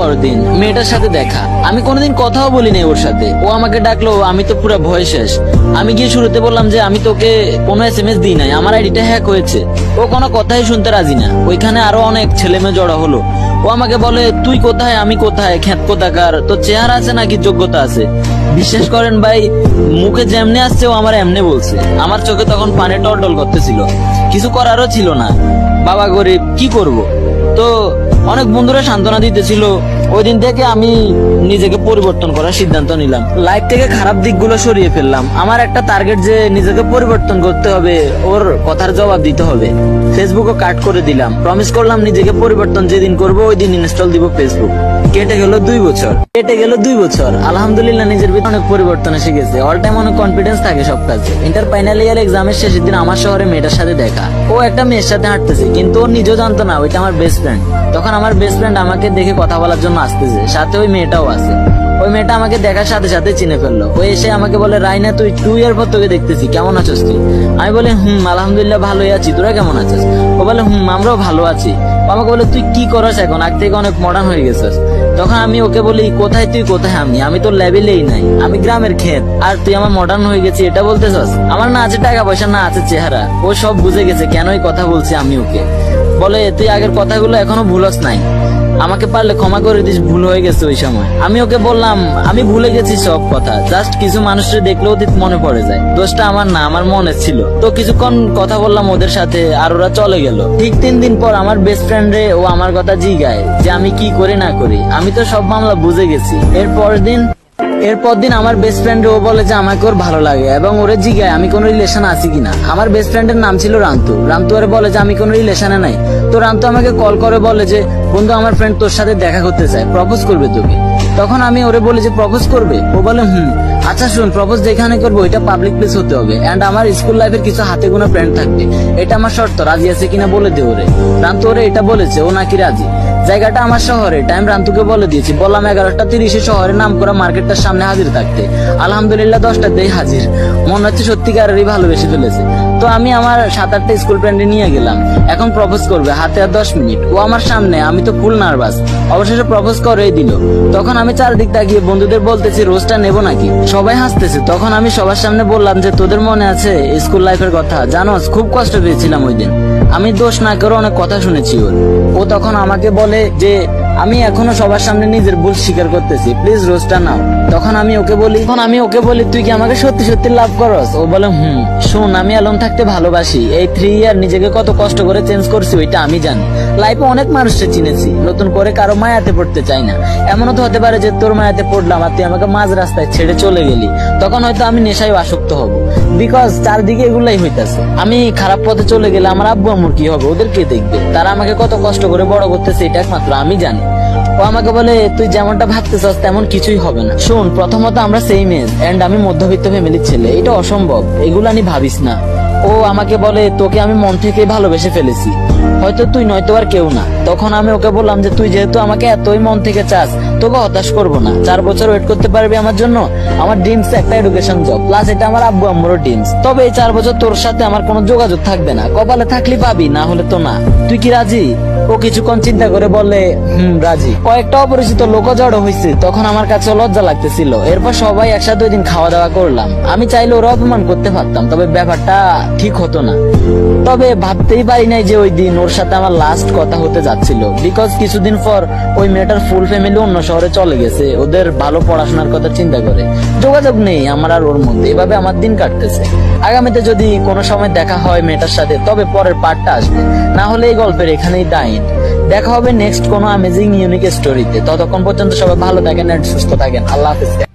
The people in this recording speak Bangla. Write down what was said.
পরদিন মেয়েটার সাথে দেখা। আমি কোনোদিন কথাও বলিনি ওর সাথে। ও আমাকে ডাকলো, আমি তো পুরো ভয় শেষ। আমি গিয়ে শুরুতে বললাম যে আমি তোকে কোনো SMS দিই নাই, আমার আইডিটা হ্যাক হয়েছে। ও কোনো কথাই শুনতে রাজি না। ওইখানে আরো অনেক ছেলে মেয়ে জড়ো হলো। ও আমাকে বলে, তুই কোথায় আমি কোথায়, খ্যাত কোথাকার, তোর চেহারা আছে নাকি যোগ্যতা আছে? বিশ্বাস করেন ভাই, মুখে যেমনি আসছে ও আমার এমনি বলছে। আমার চোখে তখন পানি টলটল করতেছিল। কিছু করারও ছিল না, বাবা গরিব, কি করব। তো অনেক বন্ধুরা সান্ত্বনা দিতেছিল। ওই দিন থেকে আমি নিজেকে পরিবর্তন করার সিদ্ধান্ত নিলাম। লাইফ থেকে খারাপ দিকগুলো সরিয়ে ফেললাম। আমার একটা টার্গেট যে নিজেকে পরিবর্তন করতে হবে, ওর কথার জবাব দিতে হবে। ফেসবুকও কাট করে দিলাম। প্রমিস করলাম নিজেকে পরিবর্তন যেদিন করব ওই দিন ইনস্টল দিব ফেসবুক। কেটে গেল 2 বছর। আলহামদুলিল্লাহ নিজের ভিতরে অনেক পরিবর্তন এসে গেছে। অল টাইম অনেক কনফিডেন্স থাকে সব কাজে। ইন্টার ফাইনাল ইয়ার এক্সামের শেষের দিন আমার শহরে মেয়েটার সাথে দেখা। ও একটা মেয়ের সাথে হাঁটতেছে, কিন্তু ও নিজেও জানতো না ওইটা আমার বেস্ট ফ্রেন্ড। তখন আমার বেস্ট ফ্রেন্ড আমাকে দেখে কথা বলার জন্য আসতেছে, সাথে ওই মেয়েটাও আছে। ওই মেয়েটা আমাকে দেখার সাথে সাথে চিনে ফেললো। ও এসে আমাকে বলে, রাইনা তুই 2 ইয়ার পর তোকে দেখতেছি, কেমন আছিস তুই? আমি বলি, আলহামদুলিল্লাহ ভালোই আছি, তোরা কেমন আছিস? ও বলে, আমরাও ভালো আছি। ও আমাকে বলে, তুই কি করস এখন, আগ থেকে অনেক মডার্ন হয়ে গেছিস। তখন আমি ওকে বলি, কোথায় তুই কোথায় আমি তো লেভেলেই নাই, আমি গ্রামের ক্ষেত, আর তুই আমার মডার্ন হয়ে গেছি এটা বলতেছস? আমার না আছে টাকা পয়সা, না আছে চেহারা। ও সব বুঝে গেছে কেনই কথা বলছি আমি ওকে। বলে, তুই আগের কথাগুলো এখনো ভুলস নাই, আমাকে পারলে ক্ষমা করে দিস, ভুল হয়ে গেছে ওই সময়। আমি ওকে বললাম, আমি ভুলে গেছি সব কথা, জাস্ট কিছু মানুষের দেখলে অতীত মনে পড়ে যায়, দোষটা আমার না, আমার মনে ছিল। তো কিছুক্ষণ কথা বললাম ওদের সাথে, আর ওরা চলে গেল। ঠিক 3 দিন পর আমার বেস্ট ফ্রেন্ড রে ও আমার কথা জিগায় যে আমি কি করি না করি। আমি তো সব মামলা বুঝে গেছি। এরপর দিন আমার বেস্ট ফ্রেন্ড ও বলে যে আমাকে ওর ভালো লাগে, এবং ওরে জিগায় আমি কোনো রিলেশন আছি কিনা। আমার বেস্ট ফ্রেন্ডের নাম ছিল রান্তু ওরে বলে যে আমি কোনো রিলেশনে নাই। তো রান্তু আমাকে কল করে বলে যে, বন্ধু আমার ফ্রেন্ড তোর সাথে দেখা করতে চায়, প্রপোজ করবে তোকে। তখন আমি ওরে বলি যে প্রপোজ করবে? ও বলে, আচ্ছা শুন, প্রপোজ যেখানে করবো ওইটা পাবলিক প্লেস হতে হবে, এন্ড আমার স্কুল লাইফের কিছু হাতে গোনা ফ্রেন্ড থাকবে, এটা আমার শর্ত, রাজি আছে কিনা বলে দে ওরে। রান্তু ওরে এটা বলেছে, ও নাকি রাজি। জায়গাটা আমার শহরে, টাইম রান্তুকে বলে দিয়েছি। বললাম 11টা 30 শহরে নাম করা মার্কেটটার সামনে হাজির থাকতে। আলহামদুলিল্লাহ 10টাতেই হাজির। মনে হচ্ছে সত্যিকারেরই ভালোবেসে ফেলেছে। তো আমি আমার 7-8টা স্কুল ফ্রেন্ডে নিয়ে গেলাম। এখন প্রপোজ করবে, হাতে আর 10 মিনিট। ও আমার সামনে, আমি তো ফুল নার্ভাস। অবশেষে প্রপোজ করেই দিল। তখন আমি চারদিক তাকিয়ে বন্ধুদের বলতেছি, রোজটা নেবো নাকি? সবাই হাসতেছে। তখন আমি সবার সামনে বললাম যে, তোদের মনে আছে স্কুল লাইফের কথা? জানোস খুব কষ্ট পেয়েছিলাম ওই দিন। আমি দোষ না করে অনেক কথা শুনেছি ওর। ও তখন আমাকে বলে যে, আমি এখনো সবার সামনে নিজের ভুল স্বীকার করতেছি, প্লিজ রোজটা নাও। তখন আমি ওকে বলি তুই কি আমাকে সত্যি সত্যি লাভ করস? ও বলে, শোন, আমি অ্যালোন থাকতে ভালোবাসি। এই 3 ইয়ার নিজেকে কত কষ্ট করে চেঞ্জ করছি ওইটা আমি জানি। লাইফে অনেক মানুষকে চিনেছি, নতুন করে কারো মায়াতে পড়তে চাই না। এমনও তো হতে পারে যে তোর মায়াতে পড়লাম আর তুই আমাকে মাঝ রাস্তায় ছেড়ে চলে গেলি। তখন হয়তো আমি নেশায় আসক্ত হব, বিকজ চারদিকে এগুলাই হইতাছে। আমি খারাপ পথে চলে গেলে আমার আব্বু আম্মুর কি হবে? ওদের কে দেখবে? তারা আমাকে কত কষ্ট করে বড় করতেছে এটা একমাত্র আমি জানি। ও আমাকে বলে, তুই যেমনটা ভাবতেছস তেমন কিছুই হবে না। শোন, প্রথমত আমরা সেম এজ, এন্ড আমি মধ্যবিত্ত ফ্যামিলির ছেলে, এটা অসম্ভব, এগুলা নিয়ে ভাবিস না। ও আমাকে বলে, তোকে আমি মন থেকে ভালোবেসে ফেলেছি, হয়তো তুই নয়তো আর কেউ না। তখন আমি ওকে বললাম যে, তুই যেহেতু আমাকে এতই মন থেকে চাস, তোকে হতাশ করবো না। 4 বছর ওয়েট করতে পারবি আমার জন্য? আমার ড্রিমস একটা এডুকেশন জব, প্লাস এটা আমার আব্বু আম্মুরও ড্রিমস। তবে এই 4 বছর তোর সাথে আমার কোনো যোগাযোগ থাকবে না, কপালে থাকলে পাবি, না হলে তো না। তুই কি রাজি? ও কিছুক্ষণ চিন্তা করে বলে, রাজি। কয়েকটা অপরিচিত লোক জড়ো হয়েছে, তখন আমার কাছে লজ্জা লাগতেছিল। এরপর সবাই একসাথে ওই দিন খাওয়া দাওয়া করলাম। আমি চাইলে ওরা অপমান করতে পারতাম, তবে ব্যাপারটা ঠিক হতো না। তবে ভাবতেই পারি নাই যে ওই দিন ওর সাথে আমার লাস্ট কথা হতে যাচ্ছিল, বিকজ কিছুদিন পর ওই মেয়েটার ফুল ফ্যামিলি অন্য শহরে চলে গেছে, ওদের ভালো পড়াশোনার কথা চিন্তা করে। যোগাযোগ নেই আমার আর ওর মধ্যে, এভাবে আমার দিন কাটতেছে। আগামীতে যদি কোনো সময় দেখা হয় মেয়েটার সাথে, তবে পরের পার্টটা আসবে, না হলে এই গল্পের এখানেই দাইন। দেখা হবে নেক্সট কোনো অ্যামেজিং ইউনিক স্টোরিতে। ততক্ষণ পর্যন্ত সবাই ভালো থাকেন আর সুস্থ থাকেন। আল্লাহ হাফেজ।